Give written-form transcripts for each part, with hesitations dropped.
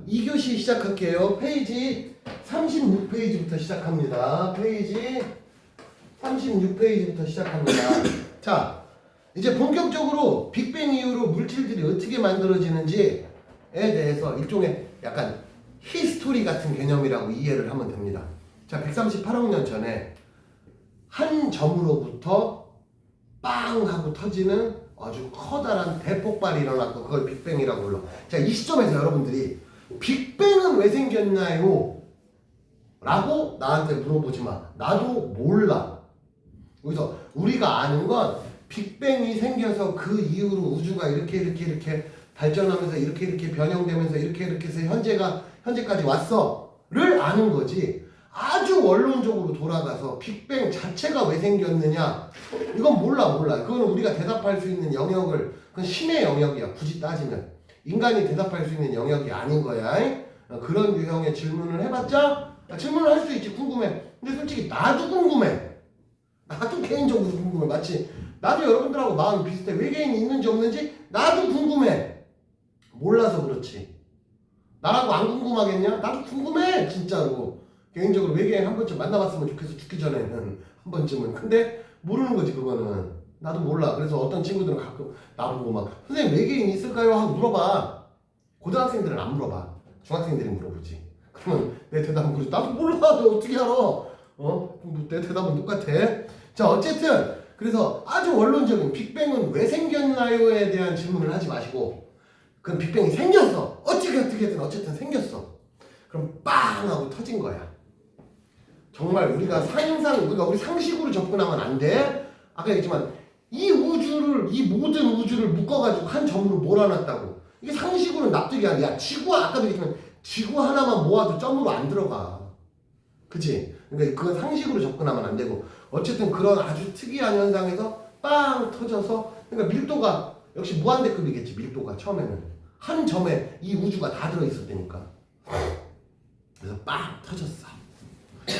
2교시 시작할게요. 페이지 36페이지부터 시작합니다. 페이지 36페이지부터 시작합니다. 자, 이제 본격적으로 빅뱅 이후로 물질들이 어떻게 만들어지는지에 대해서 일종의 약간 히스토리 같은 개념이라고 이해를 하면 됩니다. 자, 138억 년 전에 한 점으로부터 빵 하고 터지는 아주 커다란 대폭발이 일어났고 그걸 빅뱅이라고 불러. 자, 이 시점에서 여러분들이 빅뱅은 왜 생겼나요? 라고 나한테 물어보지 마. 나도 몰라. 여기서 우리가 아는 건 빅뱅이 생겨서 그 이후로 우주가 이렇게 발전하면서 이렇게 변형되면서 이렇게 해서 현재까지 왔어를 아는 거지. 아주 원론적으로 돌아가서 빅뱅 자체가 왜 생겼느냐, 이건 몰라. 그거는 우리가 대답할 수 있는 영역을, 그건 신의 영역이야. 굳이 따지면 인간이 대답할 수 있는 영역이 아닌 거야. 그런 유형의 질문을 해봤자 질문을 할 수 있지. 궁금해. 근데 솔직히 나도 궁금해. 나도 개인적으로 궁금해. 마치 나도 여러분들하고 마음이 비슷해. 외계인이 있는지 없는지 나도 궁금해. 몰라서 그렇지. 나라고 안 궁금하겠냐? 나도 궁금해. 진짜로. 개인적으로 외계인 한 번쯤 만나봤으면 좋겠어. 죽기 전에는 한 번쯤은. 근데 모르는 거지. 그거는 나도 몰라. 그래서 어떤 친구들은 가끔 나보고 막 선생님 외계인 있을까요? 하고 물어봐. 고등학생들은 안 물어봐. 중학생들이 물어보지. 그러면 내 대답은 그러지. 나도 몰라. 너 어떻게 알아? 내 대답은 똑같아. 자, 어쨌든 그래서 아주 원론적인 빅뱅은 왜 생겼나요에 대한 질문을 하지 마시고, 그럼 빅뱅이 생겼어. 어떻게든 어쨌든 생겼어. 그럼 빵 하고 터진 거야. 정말 우리가 우리 상식으로 접근하면 안 돼. 아까 얘기했지만 이 모든 우주를 묶어가지고 한 점으로 몰아놨다고. 이게 상식으로는 납득이 안 돼. 야, 아까도 얘기했지만 지구 하나만 모아도 점으로 안 들어가. 그치? 그러니까 그건 상식으로 접근하면 안 되고, 어쨌든 그런 아주 특이한 현상에서 빵 터져서, 그러니까 밀도가 역시 무한대급이겠지. 밀도가 처음에는 한 점에 이 우주가 다 들어있었다니까. 그래서 빵 터졌어.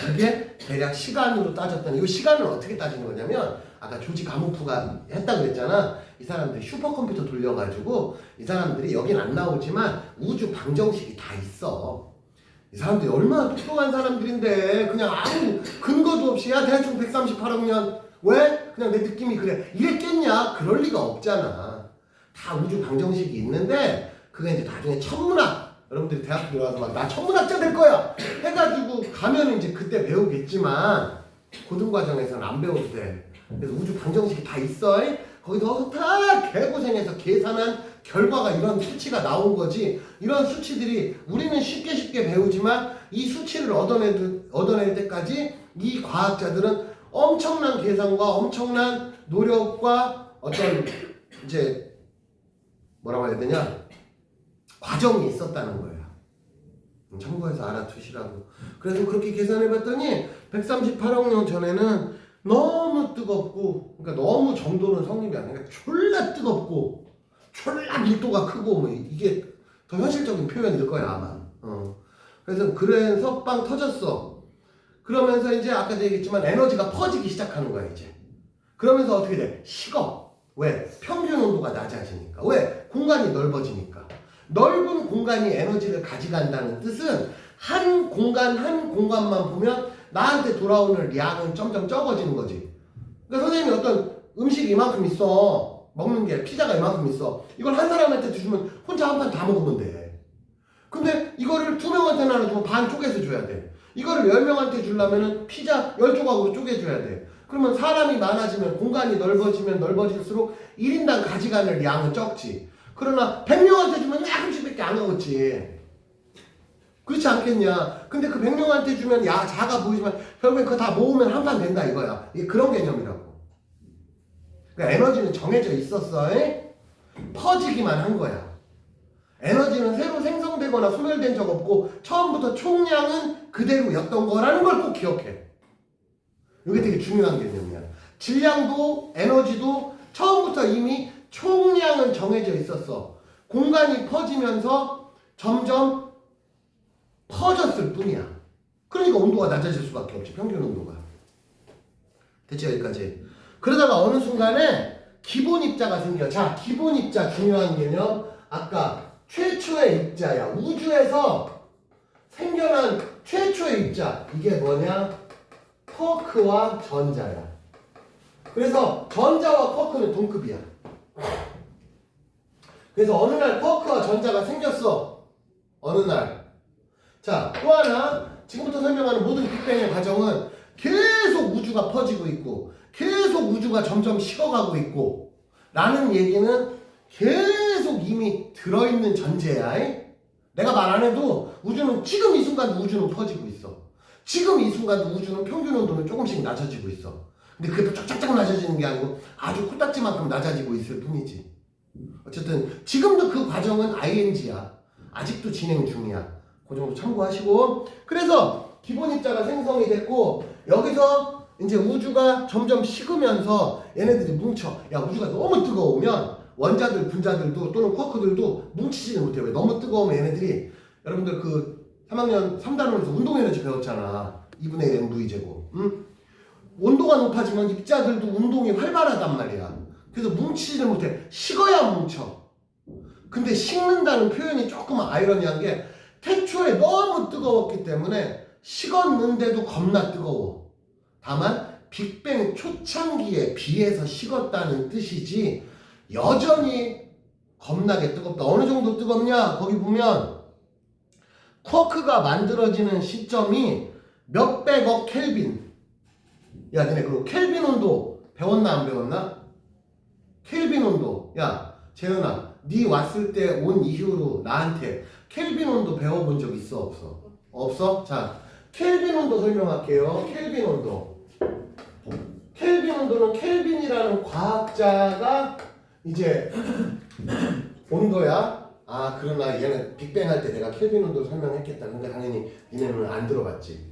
그게 대략 시간으로 따졌더니, 이 시간을 어떻게 따지는 거냐면, 아까 조지 가모프가 했다고 그랬잖아. 이 사람들이 슈퍼컴퓨터 돌려가지고 이 사람들이 여긴 안 나오지만 우주 방정식이 다 있어. 이 사람들이 얼마나 똑똑한 사람들인데 그냥 아무 근거도 없이 야 대충 138억 년 왜? 그냥 내 느낌이 그래 이랬겠냐? 그럴 리가 없잖아. 다 우주 방정식이 있는데 그게 이제 나중에 천문학, 여러분들이 대학교 들어가서 막 나 천문학자 될 거야 해가지고 가면 이제 그때 배우겠지만 고등과정에서는 안 배워도 돼. 그래서 우주 방정식이 다 있어. 거기서 다 개고생해서 계산한 결과가 이런 수치가 나온 거지. 이런 수치들이 우리는 쉽게 배우지만 이 수치를 얻어낼 때까지 이 과학자들은 엄청난 계산과 엄청난 노력과 어떤 이제 뭐라고 해야 되냐, 과정이 있었다는 거야. 참고해서 알아두시라고. 그래서 그렇게 계산해봤더니 138억 년 전에는 너무 뜨겁고, 그러니까 너무 정도는 성립이 안 돼. 그러니까 졸라 뜨겁고 졸라 밀도가 크고, 뭐 이게 더 현실적인 표현일 거야 아마. 그래서 빵 터졌어. 그러면서 이제 아까도 얘기했지만 에너지가 퍼지기 시작하는 거야 이제. 그러면서 어떻게 돼? 식어. 왜? 평균 온도가 낮아지니까. 왜? 공간이 넓어지니까. 넓은 공간이 에너지를 가져간다는 뜻은 한 공간만 보면 나한테 돌아오는 양은 점점 적어지는 거지. 그러니까 선생님이 어떤 음식이 이만큼 있어. 먹는 게 피자가 이만큼 있어. 이걸 한 사람한테 주면 혼자 한 판 다 먹으면 돼. 근데 이거를 2명한테 나눠주면 반 쪼개서 줘야 돼. 이거를 10명한테 주려면 피자 10조각으로 쪼개줘야 돼. 그러면 사람이 많아지면, 공간이 넓어질수록 1인당 가져가는 양은 적지. 그러나 100명한테 주면 약간씩밖에 안 먹었지. 그렇지 않겠냐. 근데 그 100명한테 주면 작아 보이지만 결국엔 그거 다 모으면 한 판 된다 이거야. 이게 그런 개념이라고. 그러니까 에너지는 정해져 있었어. 퍼지기만 한 거야. 에너지는 새로 생성되거나 소멸된 적 없고 처음부터 총량은 그대로였던 거라는 걸 꼭 기억해. 이게 되게 중요한 개념이야. 질량도 에너지도 처음부터 이미 총량은 정해져 있었어. 공간이 퍼지면서 점점 퍼졌을 뿐이야. 그러니까 온도가 낮아질 수밖에 없지. 평균 온도가. 대체 여기까지. 그러다가 어느 순간에 기본 입자가 생겨. 자, 기본 입자 중요한 개념. 아까 최초의 입자야. 우주에서 생겨난 최초의 입자. 이게 뭐냐? 쿼크와 전자야. 그래서 전자와 쿼크는 동급이야. 그래서 어느 날 쿼크와 전자가 생겼어. 어느 날. 자, 또 하나. 지금부터 설명하는 모든 빅뱅의 과정은 계속 우주가 퍼지고 있고 계속 우주가 점점 식어가고 있고 라는 얘기는 계속 이미 들어있는 전제야. 내가 말 안 해도 우주는 지금 이 순간도 우주는 퍼지고 있어. 지금 이 순간도 우주는 평균 온도는 조금씩 낮아지고 있어. 근데 그게 쫙쫙쫙 낮아지는 게 아니고 아주 코딱지만큼 낮아지고 있을 뿐이지. 어쨌든 지금도 그 과정은 ing야. 아직도 진행 중이야. 그 정도 참고하시고. 그래서 기본 입자가 생성이 됐고 여기서 이제 우주가 점점 식으면서 얘네들이 뭉쳐. 야, 우주가 너무 뜨거우면 원자들, 분자들도 또는 쿼크들도 뭉치지를 못해. 왜? 너무 뜨거우면 얘네들이, 여러분들 그 3학년 3단원에서 운동에너지 배웠잖아. 2분의 1 mv제곱. 응? 온도가 높아지면 입자들도 운동이 활발하단 말이야. 그래서 뭉치지를 못해. 식어야 뭉쳐. 근데 식는다는 표현이 조금 아이러니한 게 태초에 너무 뜨거웠기 때문에 식었는데도 겁나 뜨거워. 다만 빅뱅 초창기에 비해서 식었다는 뜻이지 여전히 겁나게 뜨겁다. 어느 정도 뜨겁냐? 거기 보면 쿼크가 만들어지는 시점이 몇백억 켈빈. 야, 너네 그리고 켈빈 온도 배웠나 안 배웠나? 켈빈 온도. 야, 재현아, 네 왔을 때 온 이후로 나한테 켈빈 온도 배워본 적 있어 없어? 없어? 자, 켈빈 온도 설명할게요. 켈빈 온도. 켈빈 온도는 켈빈이라는 과학자가 이제 온도야. 아, 그러나 얘는 빅뱅 할 때 내가 켈빈 온도 설명했겠다. 근데 당연히 니네는 안 들어봤지.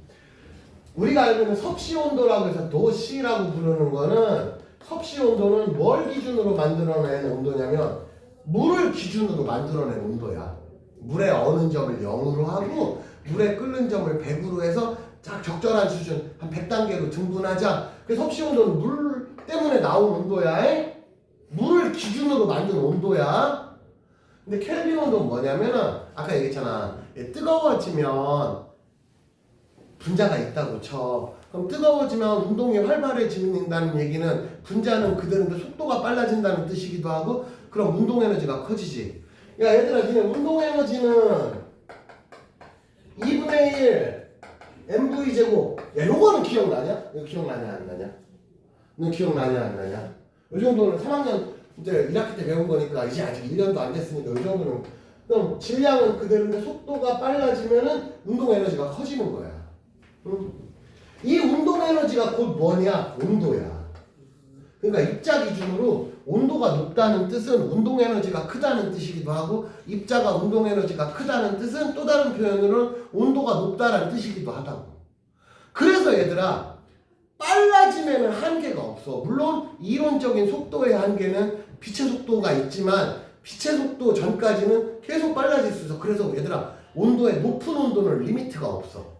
우리가 알고 있는 섭씨 온도라고 해서 도시라고 부르는 거는, 섭씨 온도는 뭘 기준으로 만들어낸 온도냐면 물을 기준으로 만들어낸 온도야. 물의 어는 점을 0으로 하고 물의 끓는 점을 100으로 해서 딱 적절한 수준 한 100단계로 등분하자. 그래서 섭씨 온도는 물 때문에 나온 온도야. 물을 기준으로 만든 온도야. 근데 켈빈 온도는 뭐냐면은 아까 얘기했잖아. 뜨거워지면 분자가 있다고 쳐. 그럼 뜨거워지면 운동이 활발해진다는 얘기는 분자는 그대로인데 속도가 빨라진다는 뜻이기도 하고, 그럼 운동 에너지가 커지지. 야, 얘들아, 니네 운동 에너지는 2분의 1 mv제곱. 야, 요거는 기억나냐? 이거 기억나냐 안 나냐? 너 기억나냐 안 나냐? 이 정도는 3학년 이제 1학기 때 배운 거니까 이제 아직 1년도 안 됐으니까 이 정도는. 그럼 질량은 그대로인데 속도가 빨라지면은 운동 에너지가 커지는 거야. 응? 이 운동 에너지가 곧 뭐냐? 온도야. 그러니까 입자 기준으로 온도가 높다는 뜻은 운동 에너지가 크다는 뜻이기도 하고, 입자가 운동 에너지가 크다는 뜻은 또 다른 표현으로는 온도가 높다는 뜻이기도 하다고. 그래서 얘들아, 빨라지면 한계가 없어. 물론 이론적인 속도의 한계는 빛의 속도가 있지만 빛의 속도 전까지는 계속 빨라질 수 있어. 그래서 얘들아, 온도의 높은 온도는 리미트가 없어.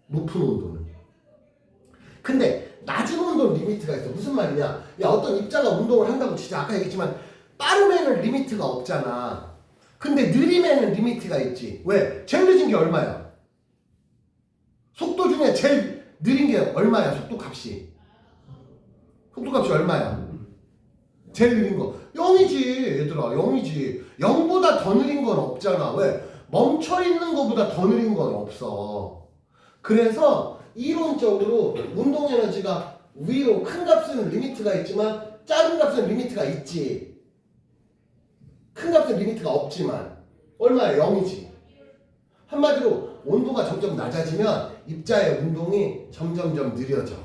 높은 온도는. 근데 낮은 온도는 리미트가 있어. 무슨 말이냐? 야, 어떤 입자가 운동을 한다고 치자. 아까 얘기했지만 빠르면은 리미트가 없잖아. 근데 느리면은 리미트가 있지. 왜? 제일 늦은 게 얼마야? 속도 중에 제일 느린 게 얼마야? 속도 값이. 속도 값이 얼마야? 제일 느린 거 0이지. 얘들아, 0이지. 0보다 더 느린 건 없잖아. 왜? 멈춰있는 거보다 더 느린 건 없어. 그래서 이론적으로 운동 에너지가 위로 큰 값은 리미트가 있지만 작은 값은 리미트가 있지. 큰 값은 리미트가 없지만 얼마야? 0이지. 한마디로 온도가 점점 낮아지면 입자의 운동이 점점점 느려져.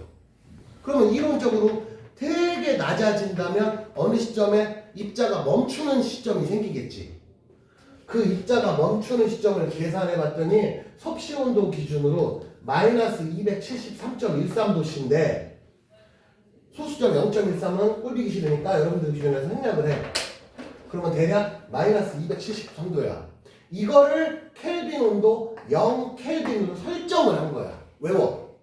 그러면 이론적으로 되게 낮아진다면 어느 시점에 입자가 멈추는 시점이 생기겠지. 그 입자가 멈추는 시점을 계산해 봤더니 섭씨 온도 기준으로 마이너스 273.13도씨인데 소수점 0.13은 꼴보기 싫으니까 여러분들 기준에서 생략을 해. 그러면 대략 마이너스 273도야. 이거를 켈빈 온도 0켈빈으로 설정을 한 거야. 외워.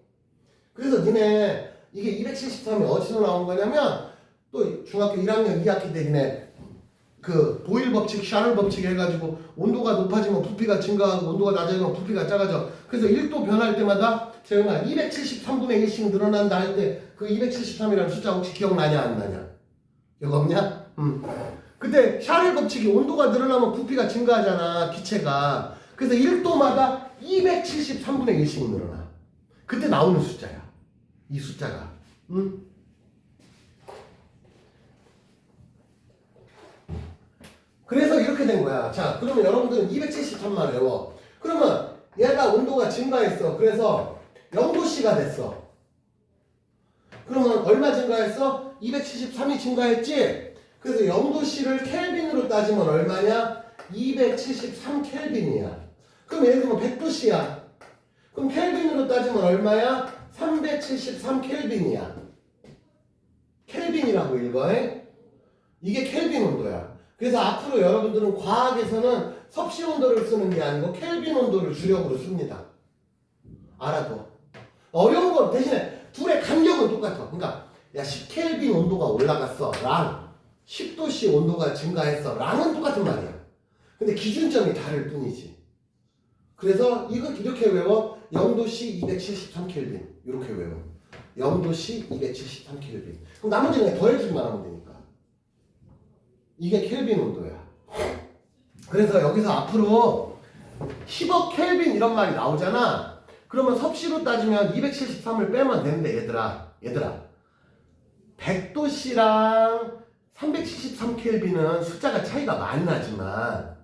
그래서 니네 이게 273이 어디서 나온 거냐면 또 중학교 1학년 2학기 때 니네 그 보일 법칙, 샤를 법칙 해가지고 온도가 높아지면 부피가 증가하고 온도가 낮아지면 부피가 작아져. 그래서 1도 변할 때마다 제가 273분의 1씩 늘어난다 할 때 그 273이라는 숫자 혹시 기억나냐 안 나냐? 기억 없냐? 그때 샤를 법칙이 온도가 늘어나면 부피가 증가하잖아, 기체가. 그래서 1도마다 273분의 1씩 늘어나. 그때 나오는 숫자야, 이 숫자가. 그래서 이렇게 된 거야. 자, 그러면 여러분들은 273만 외워. 그러면 얘가 온도가 증가했어. 그래서 0도씨가 됐어. 그러면 얼마 증가했어? 273이 증가했지? 그래서 0도씨를 켈빈으로 따지면 얼마냐? 273 켈빈이야. 그럼 예를 들면 100도씨야. 그럼 켈빈으로 따지면 얼마야? 373 켈빈이야. 켈빈이라고 읽어. 이게 켈빈 온도야. 그래서 앞으로 여러분들은 과학에서는 섭씨 온도를 쓰는 게 아니고 켈빈 온도를 주력으로 씁니다. 알아둬. 어려운 건 대신에 둘의 간격은 똑같아. 그러니까 야 10켈빈 온도가 올라갔어 랑 10도씨 온도가 증가했어 랑은 똑같은 말이야. 근데 기준점이 다를 뿐이지. 그래서 이거 이렇게 외워. 0도씨 273켈빈 이렇게 외워. 0도씨 273켈빈. 그럼 나머지는 그냥 더해주기만 하면 되니까. 이게 켈빈 온도야. 그래서 여기서 앞으로 10억 켈빈 이런 말이 나오잖아. 그러면 섭씨로 따지면 273을 빼면 되는데 얘들아 100도씨랑 373켈빈은 숫자가 차이가 많이 나지만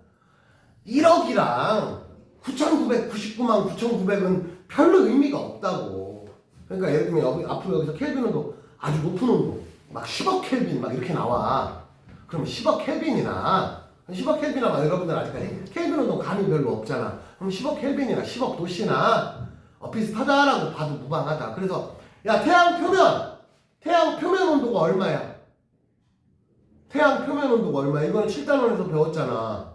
1억이랑 9999만 9900은 별로 의미가 없다고. 그러니까 예를 들면 앞으로 여기서 켈빈 온도 아주 높은 온도 막 10억 켈빈 막 이렇게 나와. 그럼 10억 켈빈이나 10억 켈빈이나 여러분들 아직까지 켈빈 온도 감이 별로 없잖아. 그럼 10억 켈빈이나 10억 도씨나 비슷하다라고 봐도 무방하다. 그래서 야 태양 표면 온도가 얼마야? 태양 표면 온도가 얼마야? 이거는 7단원에서 배웠잖아.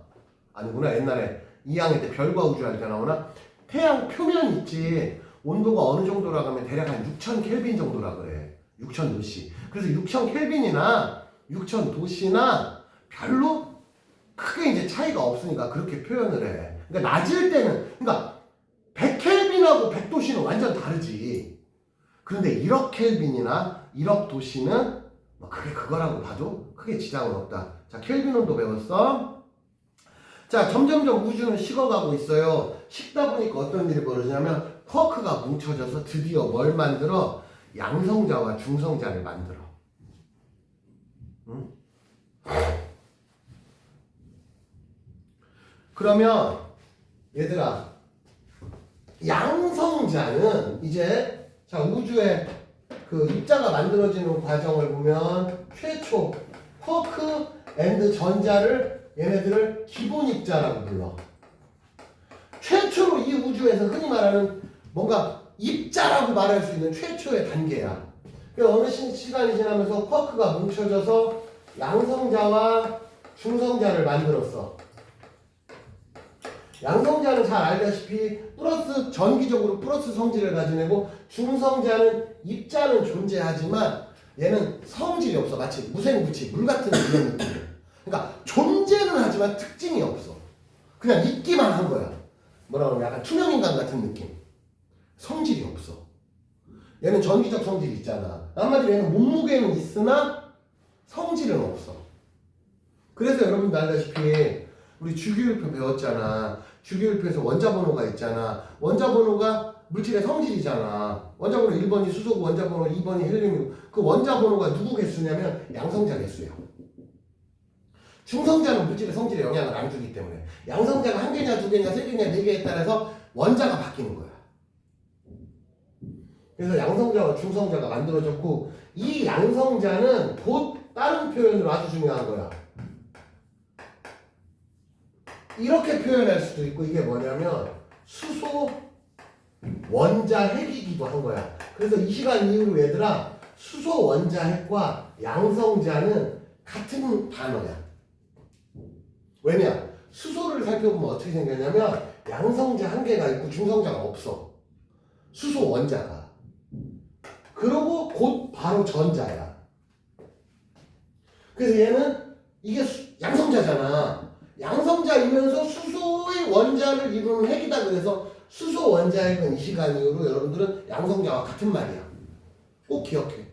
아니구나. 옛날에 2학년 때 별과 우주 할 때 나오나? 태양 표면 있지. 온도가 어느 정도라고 하면 대략 한 6000 켈빈 정도라 그래. 6000 도씨. 그래서 6000 켈빈이나 6000 도씨나 별로 크게 이제 차이가 없으니까 그렇게 표현을 해. 그러니까 낮을 때는, 그러니까 100켈빈하고 100도씨는 완전 다르지. 그런데 1억 켈빈이나 1억 도씨는 뭐 그게 그거라고 봐도 크게 지장은 없다. 자, 켈빈 온도 배웠어? 자, 점점점 우주는 식어가고 있어요. 식다 보니까 어떤 일이 벌어지냐면 쿼크가 뭉쳐져서 드디어 뭘 만들어? 양성자와 중성자를 만들어. 응? 그러면 얘들아, 양성자는 이제 자 우주의 그 입자가 만들어지는 과정을 보면 최초 쿼크 앤드 전자를 얘네들을 기본 입자라고 불러. 최초로 이 우주에서 흔히 말하는 뭔가 입자라고 말할 수 있는 최초의 단계야. 그러니까 어느 시간이 지나면서 쿼크가 뭉쳐져서 양성자와 중성자를 만들었어. 양성자는 잘 알다시피 플러스 전기적으로 플러스 성질을 가진 애고, 중성자는 입자는 존재하지만 얘는 성질이 없어. 마치 무생무치 물 같은 그런 느낌. 그러니까 존재는 하지만 특징이 없어. 그냥 있기만 한 거야. 뭐라 그러면 약간 투명인간 같은 느낌. 성질이 없어. 얘는 전기적 성질이 있잖아. 한마디로 얘는 몸무게는 있으나 성질은 없어. 그래서 여러분도 알다시피 우리 주기율표 배웠잖아. 주기율표에서 원자번호가 있잖아. 원자번호가 물질의 성질이잖아. 원자번호 1번이 수소고 원자번호 2번이 헬륨이고, 그 원자번호가 누구 개수냐면 양성자 개수야. 중성자는 물질의 성질에 영향을 안 주기 때문에 양성자가 한 개냐 두 개냐 세 개냐 네 개에 따라서 원자가 바뀌는 거야. 그래서 양성자와 중성자가 만들어졌고, 이 양성자는 곧 다른 표현으로 아주 중요한 거야. 이렇게 표현할 수도 있고, 이게 뭐냐면 수소 원자핵이기도 한 거야. 그래서 이 시간 이후로 얘들아, 수소 원자핵과 양성자는 같은 단어야. 왜냐? 수소를 살펴보면 어떻게 생겼냐면 양성자 한 개가 있고 중성자가 없어. 수소 원자가. 그러고 곧 바로 전자야. 그래서 얘는 이게 양성자잖아. 양성자이면서 수소의 원자를 이루는 핵이다. 그래서 수소 원자핵은 이 시간 이후로 여러분들은 양성자와 같은 말이야. 꼭 기억해.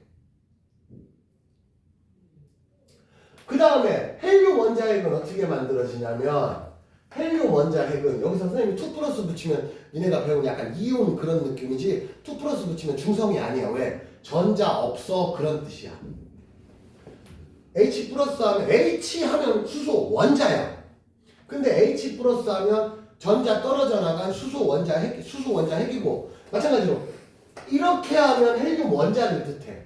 그 다음에 헬륨 원자핵은 어떻게 만들어지냐면 헬륨 원자핵은 여기서 선생님이 2 플러스 붙이면 니네가 배운 약간 이온 그런 느낌이지 2 플러스 붙이면 중성이 아니야. 왜? 전자 없어 그런 뜻이야. H 플러스 하면 H 하면 수소 원자야. 근데 H 플러스 하면 전자 떨어져 나간 수소 원자핵이고 마찬가지로 이렇게 하면 헬륨 원자를 뜻해.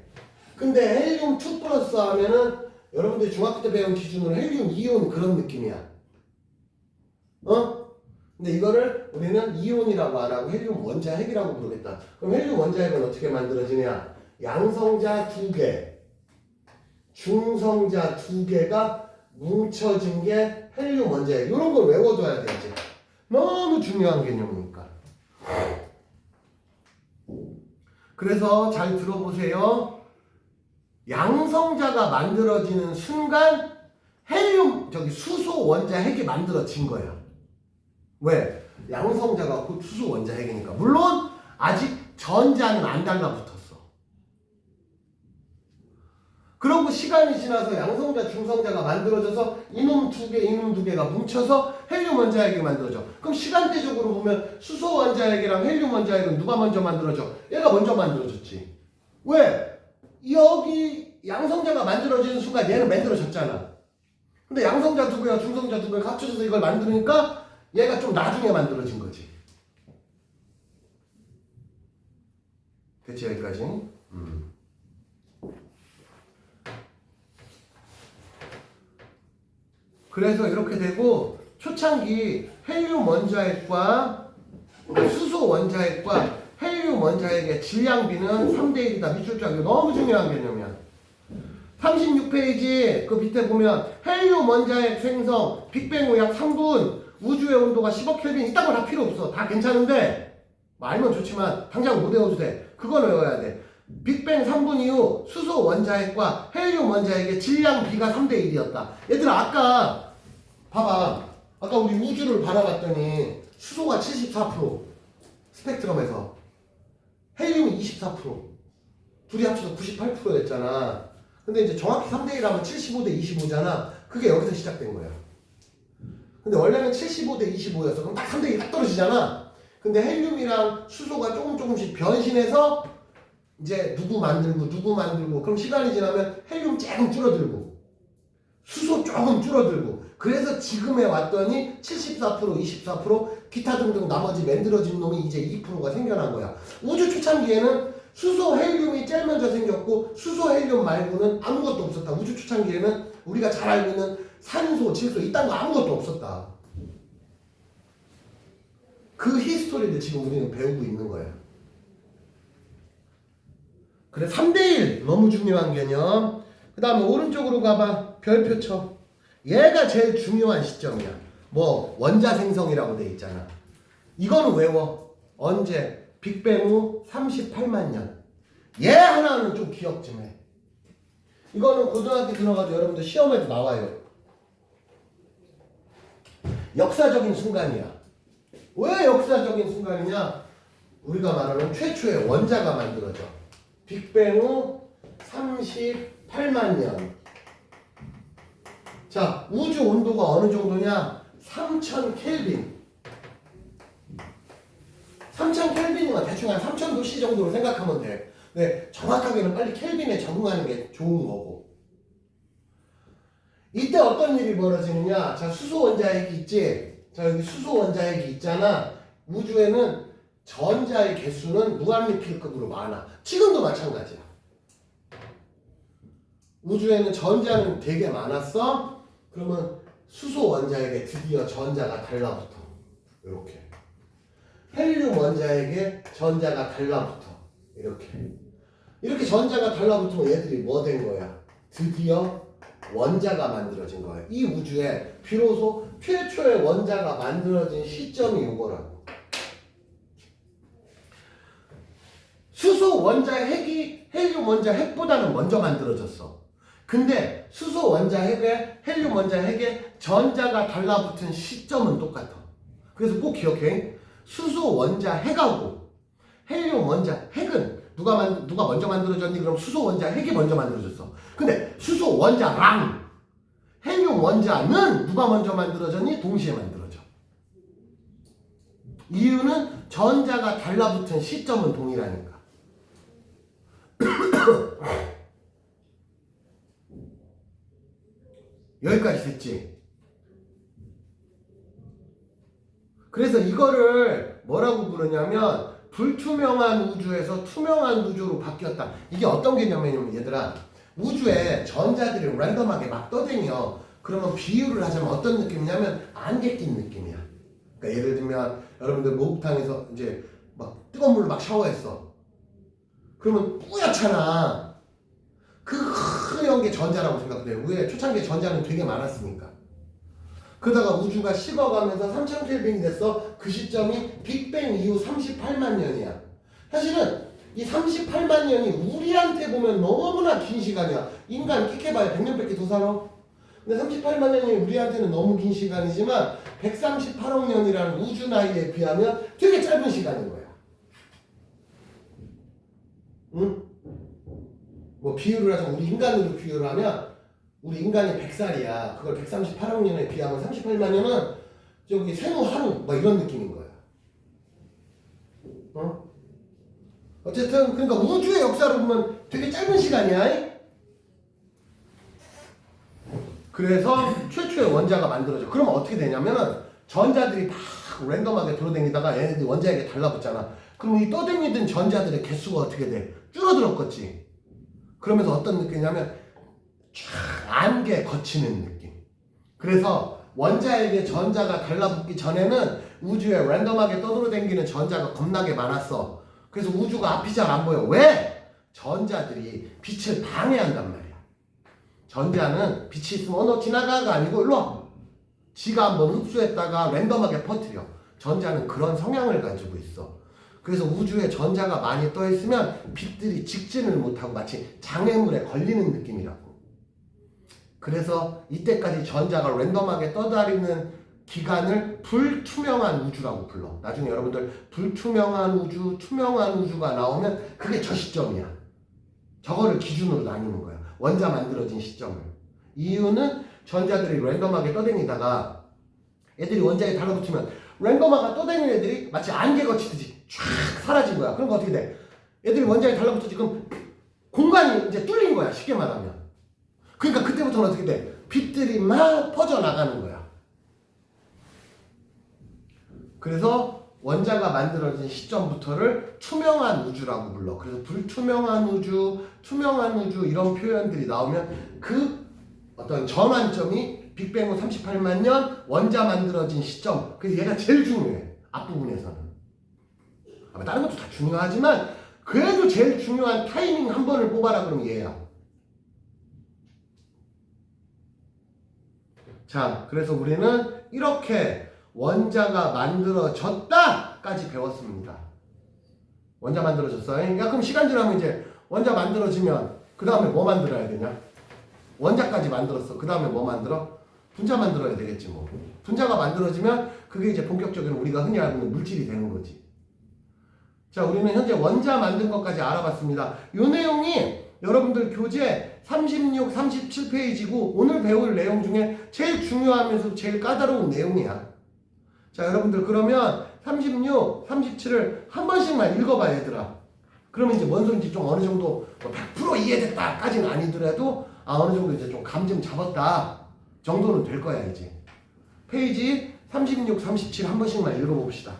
근데 헬륨 2 플러스 하면은 여러분들이 중학교 때 배운 기준으로 헬륨 이온 그런 느낌이야. 근데 이거를 우리는 이온이라고 안 하고 헬륨 원자핵이라고 부르겠다. 그럼 헬륨 원자핵은 어떻게 만들어지냐? 양성자 2개, 중성자 2개가 뭉쳐진 게 헬륨 원자핵. 이런 걸 외워둬야 되지. 너무 중요한 개념이니까. 그래서 잘 들어보세요. 양성자가 만들어지는 순간 수소 원자핵이 만들어진 거예요. 왜? 양성자가 곧 수소 원자핵이니까. 물론 아직 전자는 안 달라붙었어. 그러고 시간이 지나서 양성자, 중성자가 만들어져서 이놈 2개, 이놈 2개가 뭉쳐서 헬륨 원자핵이 만들어져. 그럼 시간대적으로 보면 수소 원자핵이랑 헬륨 원자핵은 누가 먼저 만들어져? 얘가 먼저 만들어졌지. 왜? 여기 양성자가 만들어지는 순간 얘는 만들어졌잖아. 근데 양성자 2개와 중성자 2개가 합쳐져서 이걸 만드니까 얘가 좀 나중에 만들어진 거지. 됐지 여기까지? 그래서 이렇게 되고 초창기 헬륨 원자핵과 수소 원자핵과 헬륨 원자핵의 질량비는 3대1이다. 밑줄 쫙. 이거 너무 중요한 개념이야. 36페이지 그 밑에 보면 헬륨 원자핵 생성 빅뱅 후 약 3분 우주의 온도가 10억 켈빈 이딴 거 다 필요 없어. 다 괜찮은데 알면 좋지만 당장 못 외워도 돼. 그건 외워야 돼. 빅뱅 3분 이후 수소 원자핵과 헬륨 원자핵의 질량비가 3대1이었다. 얘들아 아까 봐봐. 아까 우리 우주를 바라봤더니 수소가 74% 스펙트럼에서 헬륨이 24% 둘이 합쳐서 98%였잖아. 근데 이제 정확히 3대1 하면 75대 25잖아. 그게 여기서 시작된 거야. 근데 원래는 75대 25였어. 그럼 딱 3대1 딱 떨어지잖아. 근데 헬륨이랑 수소가 조금씩 변신해서 이제 누구 만들고 그럼 시간이 지나면 헬륨 조금 줄어들고 수소 조금 줄어들고 그래서 지금에 왔더니 74% 24% 기타 등등 나머지 만들어진 놈이 이제 2%가 생겨난 거야. 우주 초창기에는 수소 헬륨이 제일 먼저 생겼고 수소 헬륨 말고는 아무것도 없었다. 우주 초창기에는 우리가 잘 알고 있는 산소, 질소 이딴 거 아무것도 없었다. 그 히스토리를 지금 우리는 배우고 있는 거야. 그래 3대1 너무 중요한 개념. 그 다음에 오른쪽으로 가봐. 별표 쳐. 얘가 제일 중요한 시점이야. 뭐 원자 생성이라고 돼 있잖아. 이거는 외워. 언제? 빅뱅 후 38만 년. 얘 하나는 좀 기억 좀 해. 이거는 고등학교 들어가도 여러분들 시험에도 나와요. 역사적인 순간이야. 왜 역사적인 순간이냐? 우리가 말하는 최초의 원자가 만들어져. 빅뱅 후 38만 년. 자, 우주 온도가 어느 정도냐? 3000 켈빈. 3000 켈빈이면 대충 한 3000도씨 정도로 생각하면 돼. 근데 정확하게는 빨리 켈빈에 적응하는 게 좋은 거고. 이때 어떤 일이 벌어지느냐? 자, 수소 원자핵이 있지? 자, 여기 수소 원자핵이 있잖아. 우주에는 전자의 개수는 무한리필급으로 많아. 지금도 마찬가지야. 우주에는 전자는 되게 많았어? 그러면 수소 원자에게 드디어 전자가 달라붙어. 이렇게. 헬륨 원자에게 전자가 달라붙어. 이렇게. 이렇게 전자가 달라붙으면 얘들이 뭐 된 거야? 드디어 원자가 만들어진 거야. 이 우주에 비로소 최초의 원자가 만들어진 시점이 이거라고. 수소 원자 핵이 헬륨 원자 핵보다는 먼저 만들어졌어. 근데 수소 원자 핵에 헬륨 원자 핵에 전자가 달라붙은 시점은 똑같아. 그래서 꼭 기억해. 수소 원자 핵하고 헬륨 원자 핵은 누가 먼저 만들어졌니? 그럼 수소 원자 핵이 먼저 만들어졌어. 근데 수소 원자랑 헬륨 원자는 누가 먼저 만들어졌니? 동시에 만들어져. 이유는 전자가 달라붙은 시점은 동일하니까. 여기까지 됐지? 그래서 이거를 뭐라고 부르냐면 불투명한 우주에서 투명한 우주로 바뀌었다. 이게 어떤 개념이냐면 얘들아, 우주에 전자들이 랜덤하게 막 떠다녀. 그러면 비유를 하자면 어떤 느낌이냐면 안개 낀 느낌이야. 그러니까 예를 들면 여러분들 목욕탕에서 이제 막 뜨거운 물로 막 샤워했어. 그러면 뿌옇잖아. 그 흐연 게 전자라고 생각해. 왜? 초창기에 전자는 되게 많았으니까. 그러다가 우주가 식어가면서 3000켈빈이 됐어. 그 시점이 빅뱅 이후 38만 년이야. 사실은 이 38만 년이 우리한테 보면 너무나 긴 시간이야. 인간 끽해봐야 100년밖에 더 살아. 근데 38만 년이 우리한테는 너무 긴 시간이지만 138억 년이라는 우주 나이에 비하면 되게 짧은 시간인 거야. 응? 뭐 비유를 하자면 우리 인간으로 비유를 하면 우리 인간이 100살이야. 그걸 138억 년에 비하면 38만 년은 저기 생후 하루 뭐 이런 느낌인 거야. 어쨌든 그러니까 우주의 역사로 보면 되게 짧은 시간이야. 그래서 최초의 원자가 만들어져. 그러면 어떻게 되냐면 전자들이 막 랜덤하게 돌아다니다가 얘네들이 원자에게 달라붙잖아. 그럼 이 떠다니던 전자들의 개수가 어떻게 돼? 줄어들었겠지. 그러면서 어떤 느낌이냐면 쫙 안개 거치는 느낌. 그래서 원자에게 전자가 달라붙기 전에는 우주에 랜덤하게 떠돌아다니는 전자가 겁나게 많았어. 그래서 우주가 앞이 잘 안 보여. 왜? 전자들이 빛을 방해한단 말이야. 전자는 빛이 있으면 너 지나가가 아니고 일로 와. 지가 한번 흡수했다가 랜덤하게 퍼뜨려. 전자는 그런 성향을 가지고 있어. 그래서 우주에 전자가 많이 떠 있으면 빛들이 직진을 못하고 마치 장애물에 걸리는 느낌이라고. 그래서 이때까지 전자가 랜덤하게 떠다니는 기간을 불투명한 우주라고 불러. 나중에 여러분들 불투명한 우주, 투명한 우주가 나오면 그게 저 시점이야. 저거를 기준으로 나뉘는 거야. 원자 만들어진 시점을. 이유는 전자들이 랜덤하게 떠다니다가 애들이 원자에 달라붙으면 랜덤하게 떠다니는 애들이 마치 안개 거치듯이 쫙 사라진 거야. 그럼 어떻게 돼? 애들이 원자에 달라붙었지. 그럼 공간이 이제 뚫린 거야. 쉽게 말하면. 그러니까 그때부터는 어떻게 돼? 빛들이 막 퍼져나가는 거야. 그래서 원자가 만들어진 시점부터를 투명한 우주라고 불러. 그래서 불투명한 우주, 투명한 우주 이런 표현들이 나오면 그 어떤 전환점이 빅뱅 후 38만 년 원자 만들어진 시점. 그래서 얘가 제일 중요해. 앞부분에서는. 다른 것도 다 중요하지만 그래도 제일 중요한 타이밍 한 번을 뽑아라 그러면 얘야. 자, 그래서 우리는 이렇게 원자가 만들어졌다까지 배웠습니다. 원자 만들어졌어요. 야, 그럼 시간 지나면 이제 원자 만들어지면 그 다음에 뭐 만들어야 되냐? 원자까지 만들었어. 그 다음에 뭐 만들어? 분자 만들어야 되겠지 뭐. 분자가 만들어지면 그게 이제 본격적으로 우리가 흔히 알고 있는 물질이 되는 거지. 자, 우리는 현재 원자 만든 것까지 알아봤습니다. 이 내용이 여러분들 교재 36, 37페이지고 오늘 배울 내용 중에 제일 중요하면서 제일 까다로운 내용이야. 자, 여러분들 그러면 36, 37을 한 번씩만 읽어봐 얘들아. 그러면 이제 뭔 소리인지 좀 어느 정도 100% 이해됐다까지는 아니더라도 어느 정도 이제 좀 감 좀 잡았다 정도는 될 거야 이제. 페이지 36, 37 한 번씩만 읽어봅시다.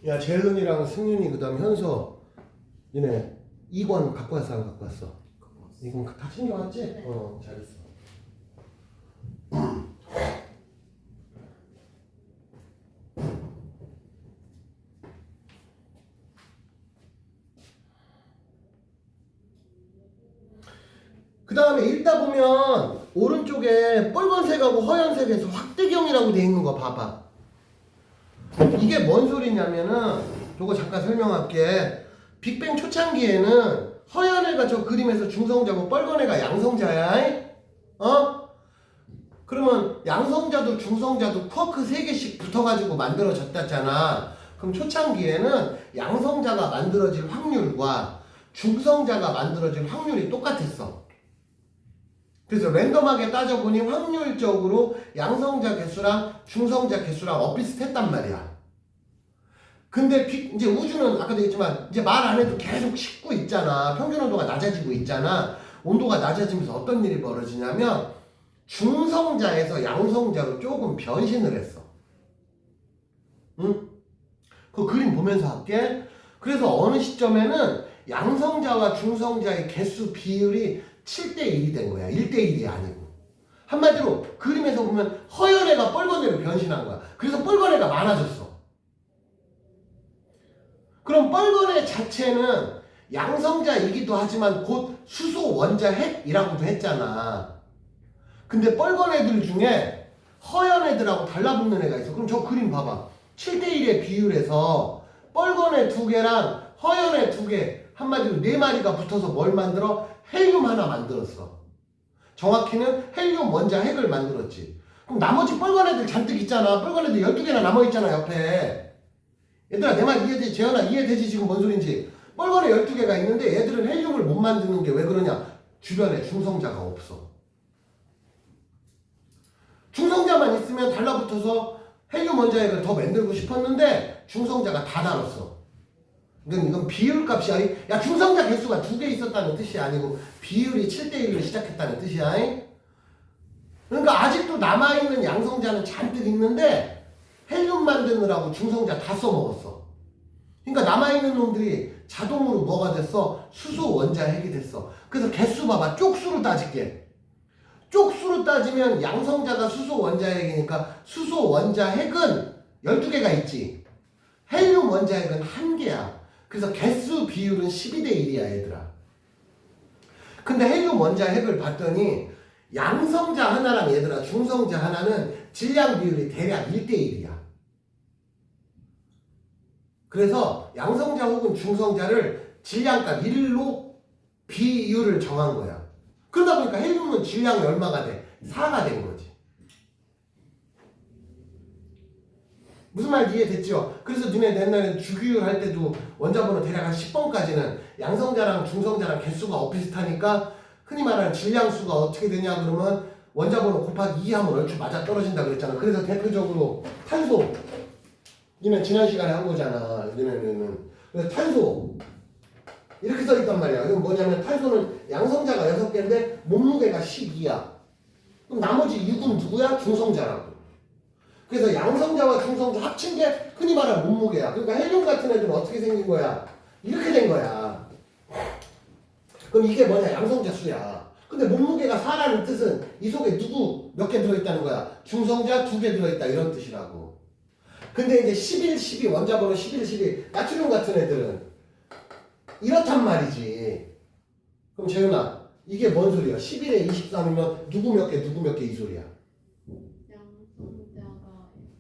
야, 재은이랑 승윤이 그다음 현서 얘네 이권 갖고 왔어 안 갖고 왔어? 이건 다 챙겨왔지? 네. 잘했어. 그 다음에 읽다 보면 오른쪽에 빨간색하고 허연색에서 확대경이라고 돼 있는 거 봐봐. 이게 뭔 소리냐면은 저거 잠깐 설명할게. 빅뱅 초창기에는 허연애가 저 그림에서 중성자고 빨간애가 양성자야. 그러면 양성자도 중성자도 쿼크 3개씩 붙어가지고 만들어졌다잖아. 그럼 초창기에는 양성자가 만들어질 확률과 중성자가 만들어질 확률이 똑같았어. 그래서 랜덤하게 따져보니 확률적으로 양성자 개수랑 중성자 개수랑 엇비슷했단 말이야. 근데 이제 우주는 아까도 얘기했지만 이제 말 안 해도 계속 식고 있잖아. 평균 온도가 낮아지고 있잖아. 온도가 낮아지면서 어떤 일이 벌어지냐면 중성자에서 양성자로 조금 변신을 했어. 응? 그 그림 보면서 할게. 그래서 어느 시점에는 양성자와 중성자의 개수 비율이 7대1이 된 거야. 1대1이 아니고. 한마디로 그림에서 보면 허연애가 뻘건애로 변신한 거야. 그래서 뻘건애가 많아졌어. 그럼 뻘건애 자체는 양성자이기도 하지만 곧 수소 원자 핵이라고도 했잖아. 근데 뻘건애들 중에 허연애들하고 달라붙는 애가 있어. 그럼 저 그림 봐봐. 7대1의 비율에서 뻘건애 2개랑 허연애 2개, 한마디로 4마리가 붙어서 뭘 만들어? 헬륨 하나 만들었어. 정확히는 헬륨 원자 핵을 만들었지. 그럼 나머지 뻘건애들 잔뜩 있잖아. 뻘건애들 12개나 남아있잖아 옆에. 얘들아 내 말 이해되지? 재현아 이해되지? 지금 뭔 소린지. 뻘건애 12개가 있는데 얘들은 헬륨을 못 만드는 게 왜 그러냐? 주변에 중성자가 없어. 중성자만 있으면 달라붙어서 헬륨 원자 핵을 더 만들고 싶었는데 중성자가 다 달았어. 이건 비율값이야. 야, 중성자 개수가 2개 있었다는 뜻이 아니고 비율이 7대1로 시작했다는 뜻이야. 그러니까 아직도 남아있는 양성자는 잔뜩 있는데 헬륨 만드느라고 중성자 다 써먹었어. 그러니까 남아있는 놈들이 자동으로 뭐가 됐어? 수소 원자 핵이 됐어. 그래서 개수 봐봐. 쪽수로 따질게. 쪽수로 따지면 양성자가 수소 원자 핵이니까 수소 원자 핵은 12개가 있지. 헬륨 원자 핵은 1개야. 그래서 개수 비율은 12대1이야 얘들아. 근데 헬륨 원자 핵을 봤더니 양성자 하나랑 얘들아 중성자 하나는 질량 비율이 대략 1대1이야. 그래서 양성자 혹은 중성자를 질량값 1로 비율을 정한 거야. 그러다 보니까 헬륨은 질량이 얼마가 돼? 4가 된 거지. 무슨 말인지 이해됐죠? 그래서 니네 옛날에 주기율 할 때도 원자번호 대략 한 10번까지는 양성자랑 중성자랑 개수가 엇비슷하니까 흔히 말하는 질량수가 어떻게 되냐 그러면 원자번호 곱하기 2 하면 얼추 맞아 떨어진다 그랬잖아. 그래서 대표적으로 탄소 니네 지난 시간에 한 거잖아. 니네는 그래서 탄소 이렇게 써있단 말이야. 이건 뭐냐면 탄소는 양성자가 6개인데 몸무게가 12야. 그럼 나머지 6은 누구야? 중성자라고. 그래서 양성자와 중성자 합친 게 흔히 말하는 몸무게야. 그러니까 헬륨 같은 애들은 어떻게 생긴 거야? 이렇게 된 거야. 그럼 이게 뭐냐? 양성자 수야. 근데 몸무게가 4라는 뜻은 이 속에 누구 몇 개 들어있다는 거야? 중성자 2개 들어있다 이런 뜻이라고. 근데 이제 11, 12 원자번호 11, 12 나트륨 같은 애들은 이렇단 말이지. 그럼 재윤아 이게 뭔 소리야? 11에 23이면 누구 몇 개, 누구 몇 개 이 소리야?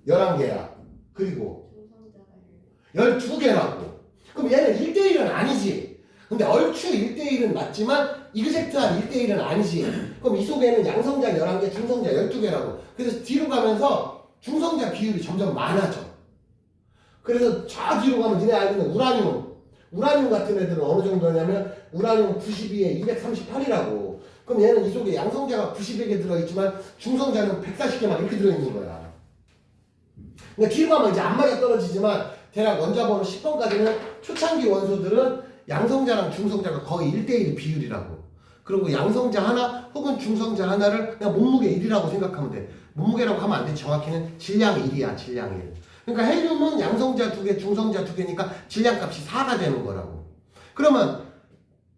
양성자가 11개야. 그리고 중성자가 12개라고. 그럼 얘는 1대1은 아니지. 근데 얼추 1대1은 맞지만 이그젝트한 1대1은 아니지. 그럼 이 속에는 양성자 11개, 중성자 12개라고. 그래서 뒤로 가면서 중성자 비율이 점점 많아져. 그래서 저 뒤로 가면 니네 알고 있는 우라늄 같은 애들은 어느 정도냐면 우라늄 92에 238이라고. 그럼 얘는 이 속에 양성자가 90개 들어있지만 중성자는 140개 막 이렇게 들어있는 거야. 그러니까 뒤로 가면 이제 안 맞아 떨어지지만 대략 원자번호 10번까지는 초창기 원소들은 양성자랑 중성자가 거의 1대1 비율이라고. 그리고 양성자 하나 혹은 중성자 하나를 그냥 몸무게 1이라고 생각하면 돼. 몸무게라고 하면 안 돼. 정확히는 질량 1이야. 질량 1. 그러니까 헬륨은 양성자 2개, 중성자 2개니까 질량값이 4가 되는 거라고. 그러면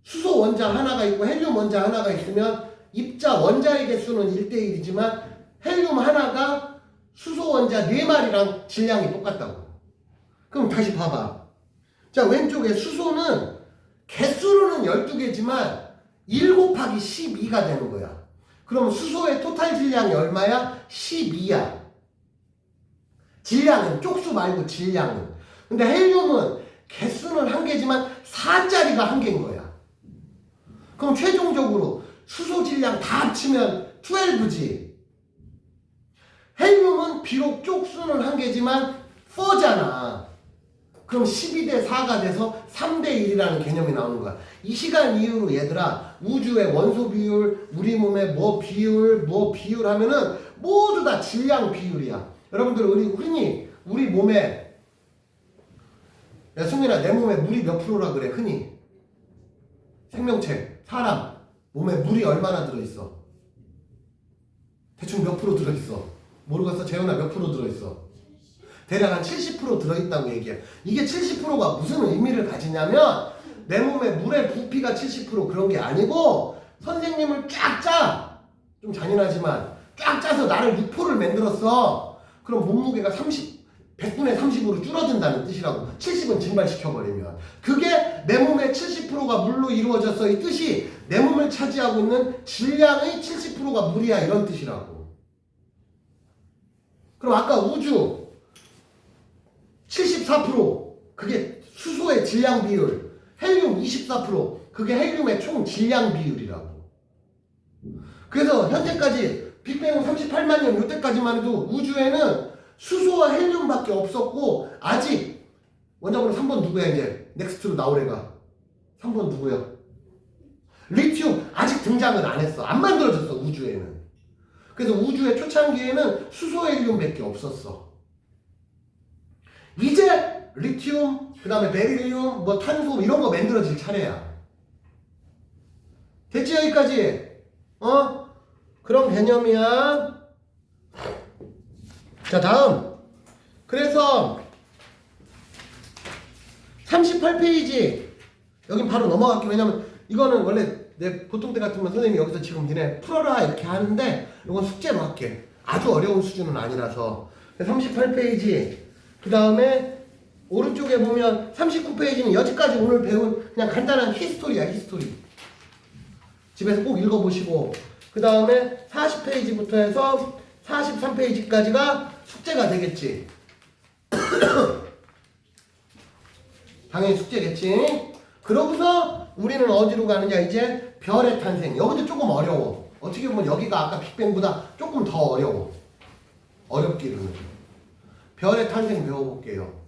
수소 원자 하나가 있고 헬륨 원자 하나가 있으면 입자 원자의 개수는 1대1이지만 헬륨 하나가 수소 원자 4마리랑 질량이 똑같다고. 그럼 다시 봐봐. 자, 왼쪽에 수소는 개수로는 12개지만 1 곱하기 12가 되는 거야. 그럼 수소의 토탈 질량이 얼마야? 12야. 질량은 쪽수 말고 질량은. 근데 헬륨은 개수는 1개지만 4짜리가 1개인 거야. 그럼 최종적으로 수소 질량 다 합치면 12지. 헬륨은 비록 쪽수는 1개지만 4잖아. 그럼 12대 4가 돼서 3대 1이라는 개념이 나오는 거야. 이 시간 이후로 얘들아, 우주의 원소 비율, 우리 몸의 뭐 비율 하면은 모두 다 질량 비율이야. 여러분들 흔히 우리 몸에, 야 승민아, 내 몸에 물이 몇 프로라 그래 흔히? 생명체, 사람 몸에 물이 얼마나 들어있어? 대충 몇 프로 들어있어? 모르겠어? 재현아 몇 프로 들어있어? 대략 한 70% 들어있다고 얘기해. 이게 70%가 무슨 의미를 가지냐면 내 몸에 물의 부피가 70% 그런 게 아니고 선생님을 쫙 짜! 좀 잔인하지만 쫙 짜서 나를 6%를 만들었어. 그럼 몸무게가 100분의 30으로 줄어든다는 뜻이라고. 70은 증발시켜버리면. 그게 내 몸의 70%가 물로 이루어졌어. 이 뜻이 내 몸을 차지하고 있는 질량의 70%가 물이야. 이런 뜻이라고. 그럼 아까 우주 74% 그게 수소의 질량 비율, 헬륨 24% 그게 헬륨의 총 질량 비율이라고. 그래서 현재까지 빅뱅 38만 년 이때까지만 해도 우주에는 수소와 헬륨밖에 없었고, 아직 원자번호 3번 누구야? 이제 넥스트로 나오래가 3번 누구야? 리튬 아직 등장을 안 했어. 안 만들어졌어 우주에는. 그래서 우주의 초창기에는 수소 헬륨밖에 없었어. 이제 리튬, 그 다음에 베릴륨, 뭐 탄소 이런 거 만들어질 차례야. 됐지 여기까지? 그런 개념이야. 자, 다음. 그래서 38페이지 여긴 바로 넘어갈게. 왜냐면 이거는 원래 내 보통 때 같으면 선생님이 여기서 지금 니네 풀어라 이렇게 하는데 이건 숙제로 할게. 아주 어려운 수준은 아니라서. 38페이지 그 다음에 오른쪽에 보면 39페이지는 여기까지 오늘 배운 그냥 간단한 히스토리야. 히스토리 집에서 꼭 읽어보시고, 그 다음에 40페이지부터 해서 43페이지까지가 숙제가 되겠지. 당연히 숙제겠지. 그러고서 우리는 어디로 가느냐? 이제 별의 탄생. 여기도 조금 어려워. 어떻게 보면 여기가 아까 빅뱅보다 조금 더 어려워. 어렵기로는. 별의 탄생 배워볼게요.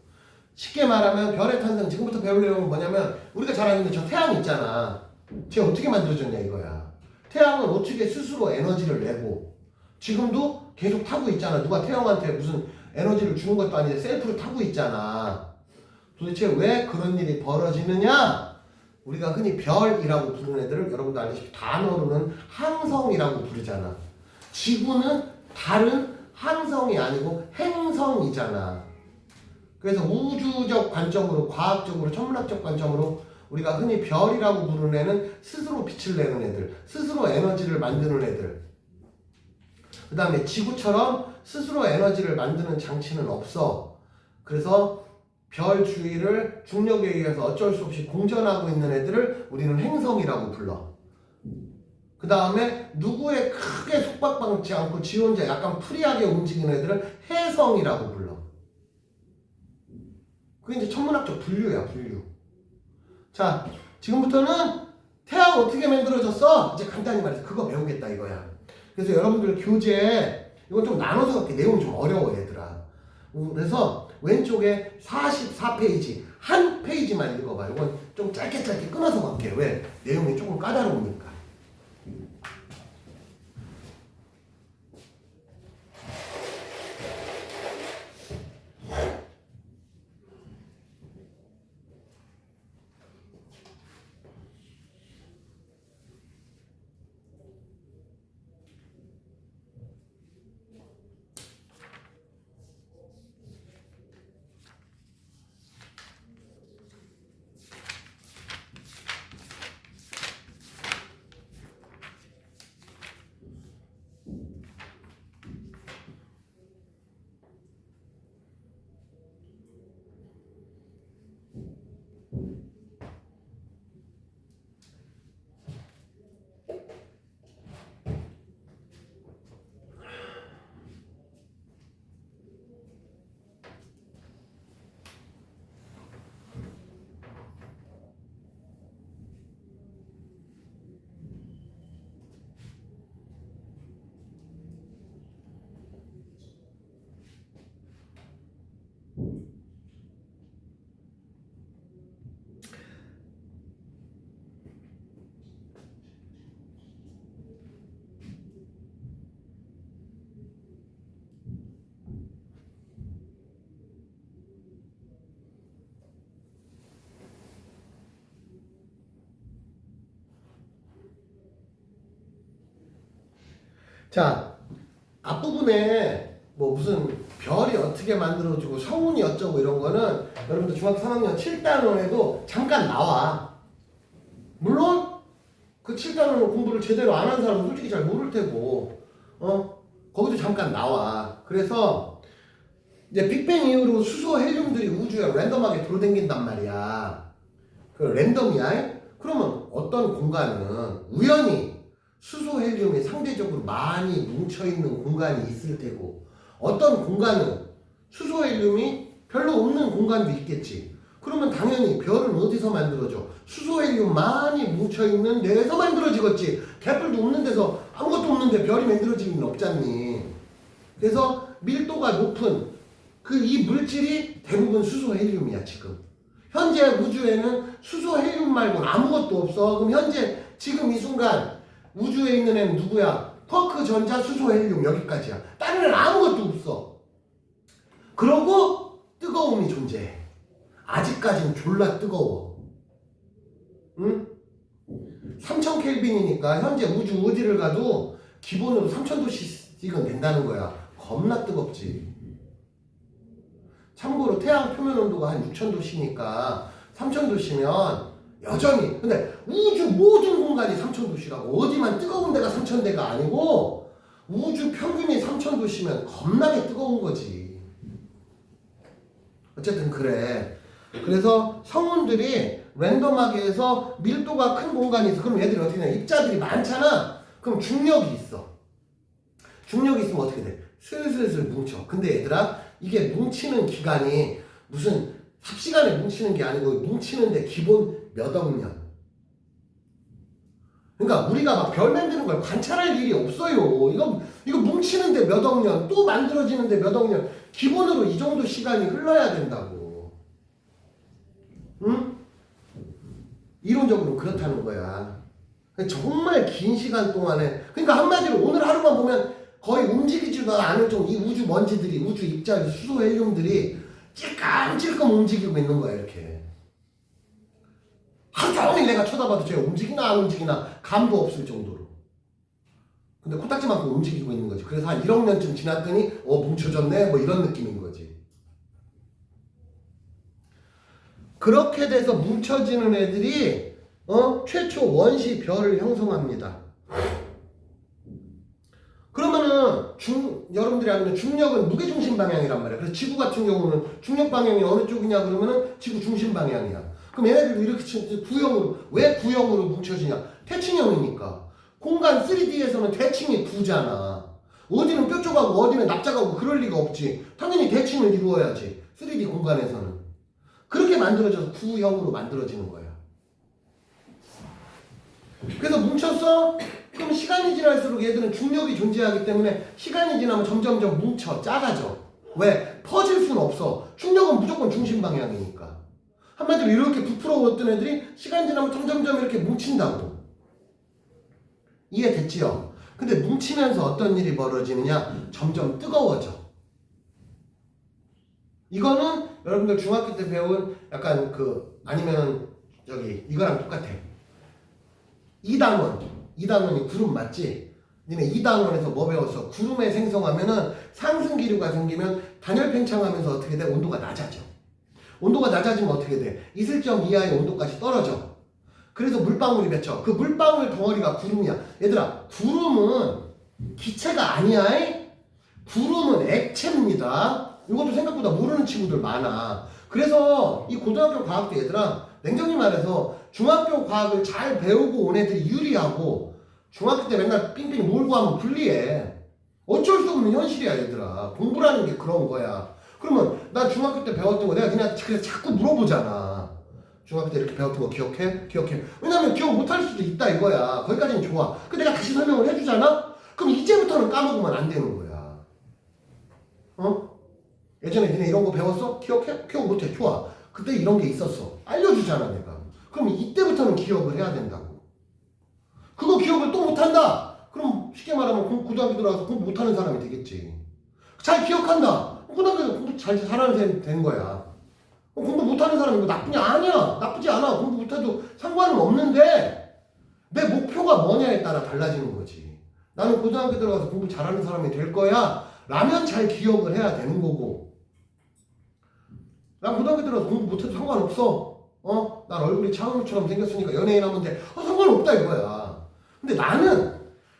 쉽게 말하면 별의 탄생 지금부터 배울 내용은 뭐냐면 우리가 잘 아는 저 태양 있잖아. 쟤 어떻게 만들어졌냐 이거야. 태양은 어떻게 스스로 에너지를 내고 지금도 계속 타고 있잖아. 누가 태양한테 무슨 에너지를 주는 것도 아닌데 셀프로 타고 있잖아. 도대체 왜 그런 일이 벌어지느냐? 우리가 흔히 별이라고 부르는 애들을 여러분도 알다시피 단어로는 항성이라고 부르잖아. 지구는 다른 항성이 아니고 행성이잖아. 그래서 우주적 관점으로, 과학적으로, 천문학적 관점으로 우리가 흔히 별이라고 부르는 애는 스스로 빛을 내는 애들, 스스로 에너지를 만드는 애들. 그 다음에 지구처럼 스스로 에너지를 만드는 장치는 없어. 그래서 별 주위를 중력에 의해서 어쩔 수 없이 공전하고 있는 애들을 우리는 행성이라고 불러. 그 다음에 누구에 크게 속박받지 않고 지 혼자 약간 프리하게 움직이는 애들을 해성이라고 불러. 그게 이제 천문학적 분류야, 분류. 자, 지금부터는 태양 어떻게 만들어졌어? 이제 간단히 말해서 그거 배우겠다 이거야. 그래서 여러분들 교재에 이건 좀 나눠서 갈게. 내용이 좀 어려워 얘들아. 그래서 왼쪽에 44페이지 한 페이지만 읽어봐. 이건 좀 짧게 끊어서 갈게. 왜? 내용이 조금 까다로우니까. 자, 앞부분에 뭐 무슨 별이 어떻게 만들어지고 성운이 어쩌고 이런 거는 여러분들 중학교 3학년 7단원에도 잠깐 나와. 물론 그 7단원 공부를 제대로 안 한 사람은 솔직히 잘 모를 테고 거기도 잠깐 나와. 그래서 이제 빅뱅 이후로 수소 헬륨들이 우주에 랜덤하게 돌아다닌단 말이야. 그 랜덤이야. 그러면 어떤 공간은 우연히 수소 헬륨이 상대적으로 많이 뭉쳐있는 공간이 있을 테고 어떤 공간은 수소 헬륨이 별로 없는 공간도 있겠지. 그러면 당연히 별은 어디서 만들어져? 수소 헬륨 많이 뭉쳐있는 데에서 만들어지겠지. 개뿔도 없는 데서 아무것도 없는데 별이 만들어질 리는 없잖니. 그래서 밀도가 높은 그 이 물질이 대부분 수소 헬륨이야 지금. 현재 우주에는 수소 헬륨 말고는 아무것도 없어. 그럼 현재 지금 이 순간 우주에 있는 애는 누구야? 쿼크, 전자, 수소, 헬륨 여기까지야. 다른 애는 아무것도 없어. 그러고 뜨거움이 존재해. 아직까지는 졸라 뜨거워. 응? 3000 켈빈이니까 현재 우주 어디를 가도 기본으로 3000도씩은 된다는 거야. 겁나 뜨겁지. 참고로 태양 표면 온도가 한 6000도씨니까 3000도씨면 여전히. 근데 우주 모든 공간이 3000도씨라고. 어디만 뜨거운 데가 3000대가 아니고 우주 평균이 3000도씨면 겁나게 뜨거운 거지. 어쨌든 그래. 그래서 성운들이 랜덤하게 해서 밀도가 큰 공간이 있어. 그럼 얘들이 어떻게 되냐? 입자들이 많잖아. 그럼 중력이 있어. 중력이 있으면 어떻게 돼? 슬슬슬 뭉쳐. 근데 얘들아 이게 뭉치는 기간이 무슨 삽시간에 뭉치는 게 아니고 뭉치는데 기본 몇억 년. 그러니까 우리가 막 별 만드는 걸 관찰할 일이 없어요. 이거 뭉치는데 몇억 년, 또 만들어지는데 몇억 년. 기본으로 이 정도 시간이 흘러야 된다고. 응? 이론적으로 그렇다는 거야. 정말 긴 시간 동안에. 그러니까 한마디로 오늘 하루만 보면 거의 움직이지도 않을 정도 이 우주 먼지들이, 우주 입자, 수소 헬륨들이 찔끔찔끔 움직이고 있는 거야 이렇게. 하루 종일 내가 쳐다봐도 쟤 움직이나 안 움직이나 감도 없을 정도로. 근데 코딱지만큼 움직이고 있는 거지. 그래서 한 1억 년쯤 지났더니 뭉쳐졌네 뭐 이런 느낌인 거지. 그렇게 돼서 뭉쳐지는 애들이 최초 원시 별을 형성합니다. 그러면은 여러분들이 아는 중력은 무게중심 방향이란 말이야. 그래서 지구 같은 경우는 중력 방향이 어느 쪽이냐 그러면은 지구 중심 방향이야. 그럼 얘네들도 이렇게 구형으로, 왜 구형으로 뭉쳐지냐? 태층형이니까. 공간 3D에서는 대칭이 구잖아. 어디는 뾰족하고 어디는 납작하고 그럴 리가 없지. 당연히 대칭을 이루어야지. 3D 공간에서는. 그렇게 만들어져서 구형으로 만들어지는 거야. 그래서 뭉쳤어? 그럼 시간이 지날수록 얘들은 중력이 존재하기 때문에 시간이 지나면 점점점 뭉쳐, 작아져. 왜? 퍼질 수는 없어. 중력은 무조건 중심 방향이니까. 한마디로 이렇게 부풀어왔던 애들이 시간 지나면 점점점 이렇게 뭉친다고. 이해됐지요? 근데 뭉치면서 어떤 일이 벌어지느냐? 점점 뜨거워져. 이거는 여러분들 중학교 때 배운 약간 아니면 이거랑 똑같아. 2단원이 구름 맞지? 니네 2단원에서 뭐 배웠어? 구름에 생성하면은 상승기류가 생기면 단열 팽창하면서 어떻게 돼? 온도가 낮아져. 온도가 낮아지면 어떻게 돼? 이슬점 이하의 온도까지 떨어져. 그래서 물방울이 맺혀. 그 물방울 덩어리가 구름이야. 얘들아, 구름은 기체가 아니야. 구름은 액체입니다. 이것도 생각보다 모르는 친구들 많아. 그래서 이 고등학교 과학 때 얘들아, 냉정히 말해서 중학교 과학을 잘 배우고 온 애들이 유리하고 중학교 때 맨날 삥삥 놀고 하면 불리해. 어쩔 수 없는 현실이야 얘들아. 공부라는 게 그런 거야. 그러면 나 중학교 때 배웠던 거 내가 그냥 그래서 자꾸 물어보잖아. 중학교 때 이렇게 배웠던 거 기억해? 기억해. 왜냐면 기억 못할 수도 있다 이거야. 거기까지는 좋아. 그 내가 다시 설명을 해주잖아? 그럼 이제부터는 까먹으면 안 되는 거야. 예전에 니네 이런 거 배웠어? 기억해? 기억 못해. 좋아. 그때 이런 게 있었어. 알려주잖아 내가. 그럼 이때부터는 기억을 해야 된다고. 그거 기억을 또 못한다? 그럼 쉽게 말하면 고등학교 들어가서 공부 못하는 사람이 되겠지. 잘 기억한다? 고등학교에서 공부 잘 잘하는 사람이 된 거야. 공부 못하는 사람이 뭐 나쁘냐? 아니야. 나쁘지 않아. 공부 못해도 상관은 없는데 내 목표가 뭐냐에 따라 달라지는 거지. 나는 고등학교 들어가서 공부 잘하는 사람이 될 거야 라면 잘 기억을 해야 되는 거고, 난 고등학교 들어가서 공부 못해도 상관없어. 난 얼굴이 차은우처럼 생겼으니까 연예인 하면 돼. 상관없다 이거야. 근데 나는,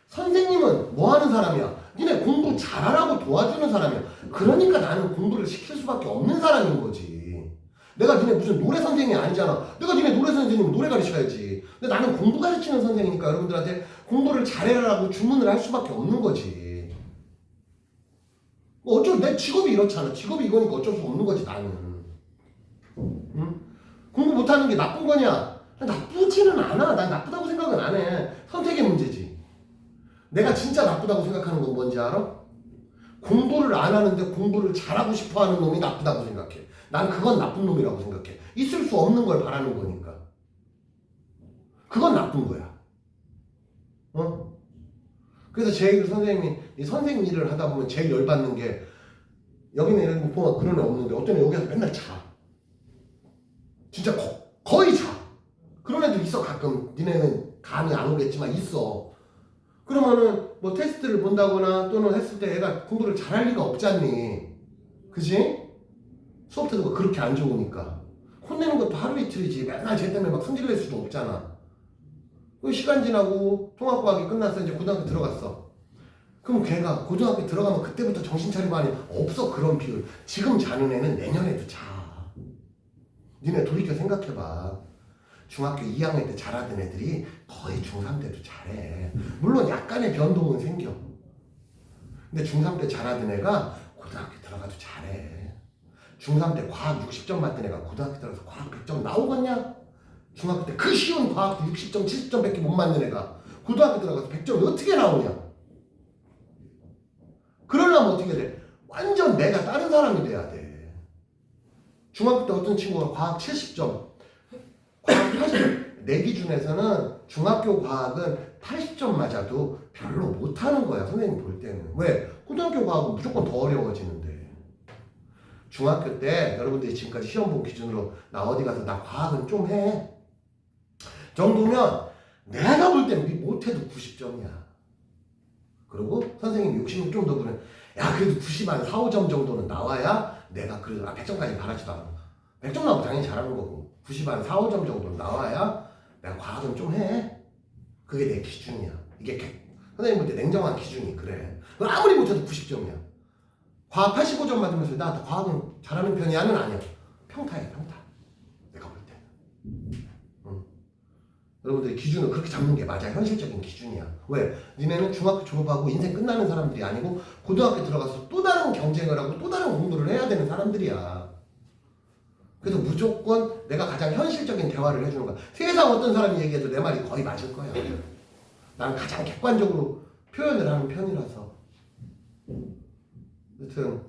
선생님은 뭐 하는 사람이야? 니네 공부 잘하라고 도와주는 사람이야. 그러니까 나는 공부를 시킬 수밖에 없는 사람인 거지. 내가 니네 무슨 노래 선생님이 아니잖아. 내가 니네 노래 선생님은 노래 가르쳐야지. 근데 나는 공부 가르치는 선생이니까 여러분들한테 공부를 잘해라라고 주문을 할 수밖에 없는 거지. 내 직업이 이렇잖아. 직업이 이거니까 어쩔 수 없는 거지 나는. 응? 공부 못하는 게 나쁜 거냐? 나쁘지는 않아. 난 나쁘다고 생각은 안 해. 선택의 문제지. 내가 진짜 나쁘다고 생각하는 건 뭔지 알아? 공부를 안 하는데 공부를 잘하고 싶어 하는 놈이 나쁘다고 생각해. 난 그건 나쁜 놈이라고 생각해. 있을 수 없는 걸 바라는 거니까. 그건 나쁜 거야. 그래서 제일 선생님이 이 선생 일을 하다 보면 제일 열받는 게, 여기는 이런 거 보면 그런 애 없는데 어떤 애 여기서 맨날 자. 진짜 거의 자. 그런 애들 있어 가끔. 니네는 감이 안 오겠지만 있어. 그러면은 뭐 테스트를 본다거나 또는 했을 때 애가 공부를 잘할 리가 없잖니. 그지? 수업 때도 그렇게 안 좋으니까. 혼내는 것도 하루 이틀이지. 맨날 쟤 때문에 막 성질낼 수도 없잖아. 그 시간 지나고 통합과학이 끝났어. 이제 고등학교 들어갔어. 그럼 걔가 고등학교 들어가면 그때부터 정신 차리고 하니 없어 그런 비율. 지금 자는 애는 내년에도 자. 니네 돌이켜 생각해봐. 중학교 2학년 때 잘하던 애들이 거의 중3 때도 잘해. 물론 약간의 변동은 생겨. 근데 중3 때 잘하던 애가 고등학교 들어가도 잘해. 중3 때 과학 60점 맞던 애가 고등학교 들어가서 과학 100점 나오겠냐? 중학교 때 그 쉬운 과학도 60점, 70점밖에 못 맞는 애가 고등학교 들어가서 100점이 어떻게 나오냐? 그러려면 어떻게 돼? 완전 내가 다른 사람이 돼야 돼. 중학교 때 어떤 친구가 과학 70점, 과학 80점. 내 기준에서는 중학교 과학은 80점 맞아도 별로 못하는 거야. 선생님 볼 때는. 왜? 고등학교 과학은 무조건 더 어려워지는데. 중학교 때 여러분들이 지금까지 시험 본 기준으로 나 어디 가서 나 과학은 좀 해. 정도면 내가 볼 때는 못해도 90점이야. 그리고 선생님이 욕심을 좀 더 부르면 야 그래도 90 한 4, 5점 정도는 나와야 내가 그래도 100점까지 바라지도 않아. 100점 나오면 당연히 잘하는 거고 90 한 4, 5점 정도는 나와야 내가 과학은 좀 해. 그게 내 기준이야. 이게 선생님 볼 때 냉정한 기준이 그래. 아무리 못해도 90점이야. 과학 85점 맞으면서 나 과학은 잘하는 편이야는 아니야. 평타야 평타. 내가 볼 때. 여러분들의 기준을 그렇게 잡는 게 맞아. 현실적인 기준이야. 왜? 니네는 중학교 졸업하고 인생 끝나는 사람들이 아니고 고등학교 들어가서 또 다른 경쟁을 하고 또 다른 공부를 해야 되는 사람들이야. 그래서 무조건 내가 가장 현실적인 대화를 해주는 거야. 세상 어떤 사람이 얘기해도 내 말이 거의 맞을 거야. 나는 가장 객관적으로 표현을 하는 편이라서. 여튼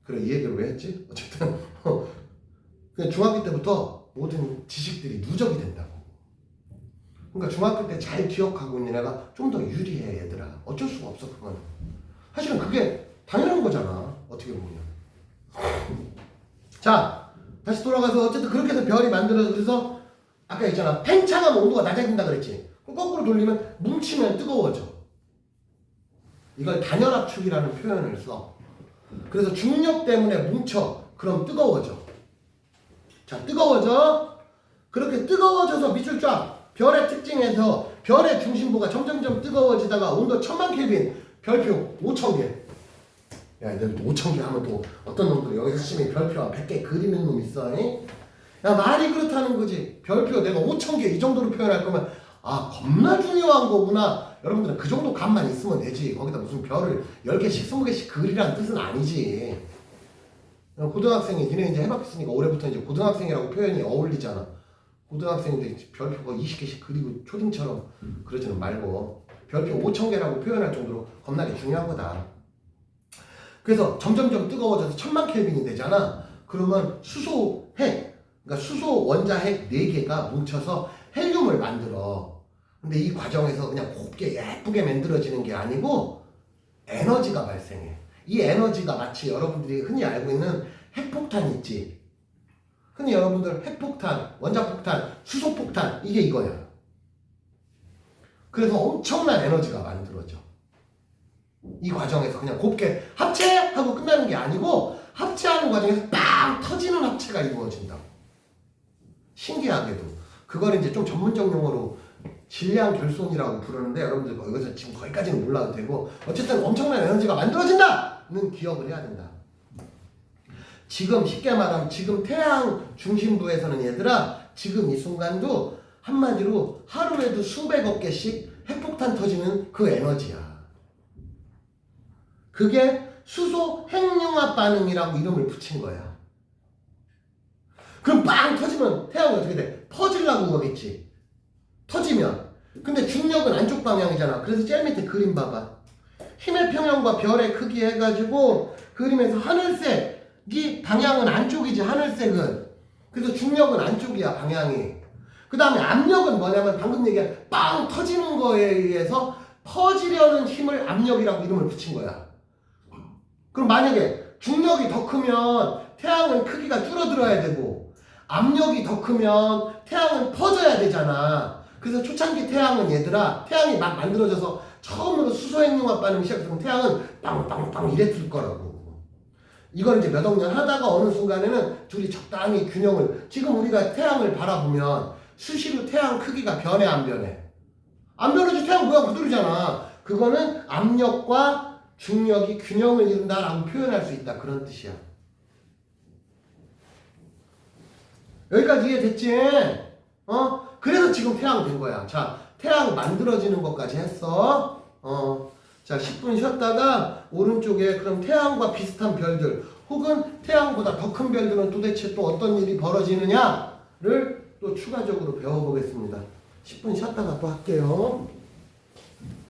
그래 이 얘기를 왜 했지? 어쨌든 그냥 중학교 때부터 모든 지식들이 누적이 된다고. 그러니까 중학교 때 잘 기억하고 있는 애가 좀 더 유리해 얘들아. 어쩔 수가 없어 그건. 사실은 그게 당연한 거잖아 어떻게 보면. 자 다시 돌아가서 어쨌든 그렇게 해서 별이 만들어서 그래서 아까 있잖아 팽창하면 온도가 낮아진다 그랬지. 그럼 거꾸로 돌리면 뭉치면 뜨거워져. 이걸 단열압축이라는 표현을 써. 그래서 중력 때문에 뭉쳐. 그럼 뜨거워져. 자 뜨거워져. 그렇게 뜨거워져서 밑줄 쫙. 별의 특징에서 별의 중심부가 점점점 뜨거워지다가 온도 1000만 켈빈 별표 5000개. 야 이들 5000개 하면 또 어떤 놈들 여기서 심히 별표 100개 그리는 놈 있어. 야 말이 그렇다는 거지. 별표 내가 5000개 이 정도로 표현할 거면 아 겁나 중요한 거구나. 여러분들은 그 정도 감만 있으면 되지. 거기다 무슨 별을 10개씩 20개씩 그리라는 뜻은 아니지. 고등학생이 니네 이제 해봤으니까 올해부터 이제 고등학생이라고 표현이 어울리잖아. 고등학생인데 별표가 20개씩 그리고 초딩처럼 그러지는 말고 별표 5000개라고 표현할 정도로 겁나게 중요한 거다. 그래서 점점점 뜨거워져서 1000만 켈빈이 되잖아. 그러면 수소핵, 그러니까 수소 원자핵 4개가 뭉쳐서 헬륨을 만들어. 근데 이 과정에서 그냥 곱게 예쁘게 만들어지는 게 아니고 에너지가 발생해. 이 에너지가 마치 여러분들이 흔히 알고 있는 핵폭탄 있지. 흔히 여러분들 핵폭탄, 원자폭탄, 수소폭탄 이게 이거야. 그래서 엄청난 에너지가 만들어져. 이 과정에서 그냥 곱게 합체하고 끝나는 게 아니고 합체하는 과정에서 빵 터지는 합체가 이루어진다. 신기하게도 그걸 이제 좀 전문적 용어로 질량 결손이라고 부르는데 여러분들 여기서 지금 거기까지는 몰라도 되고 어쨌든 엄청난 에너지가 만들어진다는 기억을 해야 된다. 지금 쉽게 말하면 지금 태양 중심부에서는 얘들아 지금 이 순간도 한마디로 하루에도 수백억 개씩 핵폭탄 터지는 그 에너지야. 그게 수소 핵융합 반응이라고 이름을 붙인 거야. 그럼 빵 터지면 태양이 어떻게 돼? 퍼지려고 그러겠지. 터지면. 근데 중력은 안쪽 방향이잖아. 그래서 제일 밑에 그림 봐봐. 힘의 평형과 별의 크기 해가지고 그림에서 하늘색이 방향은 안쪽이지 하늘색은. 그래서 중력은 안쪽이야 방향이. 그 다음에 압력은 뭐냐면 방금 얘기한 빵 터지는 거에 의해서 퍼지려는 힘을 압력이라고 이름을 붙인 거야. 그럼 만약에 중력이 더 크면 태양은 크기가 줄어들어야 되고 압력이 더 크면 태양은 퍼져야 되잖아. 그래서 초창기 태양은 얘들아 태양이 막 만들어져서 처음으로 수소핵융합 반응이 시작되면 태양은 빵빵빵 이랬을 거라고. 이걸 이제 몇 억 년 하다가 어느 순간에는 둘이 적당히 균형을 지금 우리가 태양을 바라보면 수시로 태양 크기가 변해 안 변해? 안 변하지. 태양 모양 그대로잖아. 그거는 압력과 중력이 균형을 이룬다라고 표현할 수 있다. 그런 뜻이야. 여기까지 이해됐지? 그래서 지금 태양 된 거야. 자, 태양 만들어지는 것까지 했어. 자, 10분 쉬었다가 오른쪽에 그럼 태양과 비슷한 별들 혹은 태양보다 더 큰 별들은 도대체 또 어떤 일이 벌어지느냐를 또 추가적으로 배워보겠습니다. 10분 쉬었다가 또 할게요.